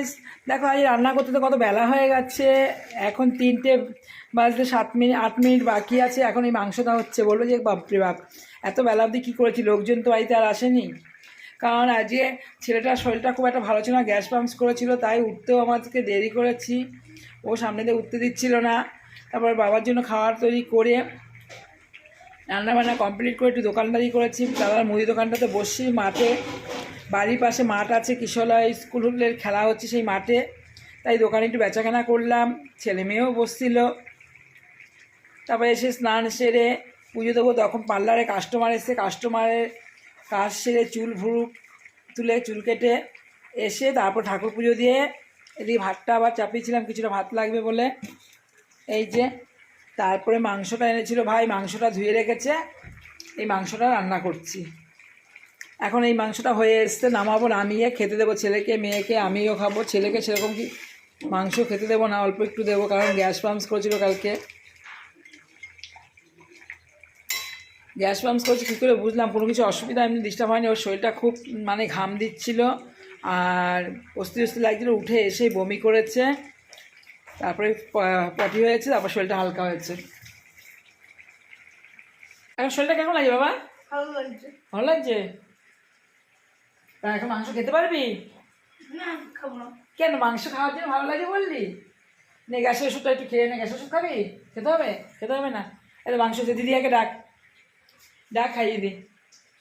Guys, দেখো আজ রান্না করতে তো কত বেলা হয়ে গেছে। এখন 3টে বাজতে 8 মিনিট বাকি আছে। এখন এই মাংসটা হচ্ছে। বলবো যে বাপরে বাপ, এত বেলা অবধি কী করেছি, লোকজন তো বাড়িতে আর আসেনি। কারণ আজকে ছেলেটার শরীরটা খুব একটা ভালো ছিল না, গ্যাস পাম্পস করেছিল, তাই উঠতেও আমাদেরকে দেরি করেছি। ও সামনে দিয়ে উঠতে দিচ্ছিল না। তারপর বাবার জন্য খাবার তৈরি করে রান্নাবান্না কমপ্লিট করে একটু দোকানদারি করেছি। দাদার মুদি দোকানটাতে বসছি মাঠে, বাড়ির পাশে মাঠ আছে, কিশোরলয় স্কুলের খেলা হচ্ছে সেই মাঠে, তাই দোকানে একটু বেচাকেনা করলাম। ছেলে মেয়েও বসছিল। তারপরে এসে স্নান সেরে পুজো দেবো, তখন পার্লারে কাস্টমার এসে কাস্টমারের কাজ সেরে চুল ভুরু তুলে চুল কেটে এসে তারপর ঠাকুর পুজো দিয়ে এদিকে ভাতটা আবার চাপিয়েছিলাম, কিছুটা ভাত লাগবে বলে। এই যে তারপরে মাংসটা এনেছিল ভাই, মাংসটা ধুয়ে রেখেছে, এই মাংসটা রান্না করছি। এখন এই মাংসটা হয়ে এসছে, নামাবো, নামিয়ে খেতে দেবো ছেলেকে মেয়েকে, আমিও খাবো। ছেলেকে সেরকম কি মাংস খেতে দেবো না, অল্প একটু দেবো, কারণ গ্যাস পাম্পস করেছিল কালকে। গ্যাস পাম্পস করছে কী করে বুঝলাম, কোনো কিছু অসুবিধা এমনি ডিস্টার্ব হয়নি। ওর শরীরটা খুব মানে ঘাম দিচ্ছিল আর অস্থি লাগছিলো, উঠে এসেই বমি করেছে, তারপরে পটি হয়েছে, তারপর শরীরটা হালকা হয়েছে। এখন শরীরটা কেমন লাগে বাবা? ভালো লাগছে। ভালো লাগছে? তা এখন মাংস খেতে পারবি? না, খাবো না। কেন, মাংস খাওয়ার জন্য ভালো লাগে বললি? নে গ্যাসের ওষুধটা একটু খেয়ে নে। গ্যাসের ওষুধ খাবি? খেতে হবে? খেতে হবে না? এত মাংস দিদিয়াকে ডাক, ডাক খাইয়ে দি।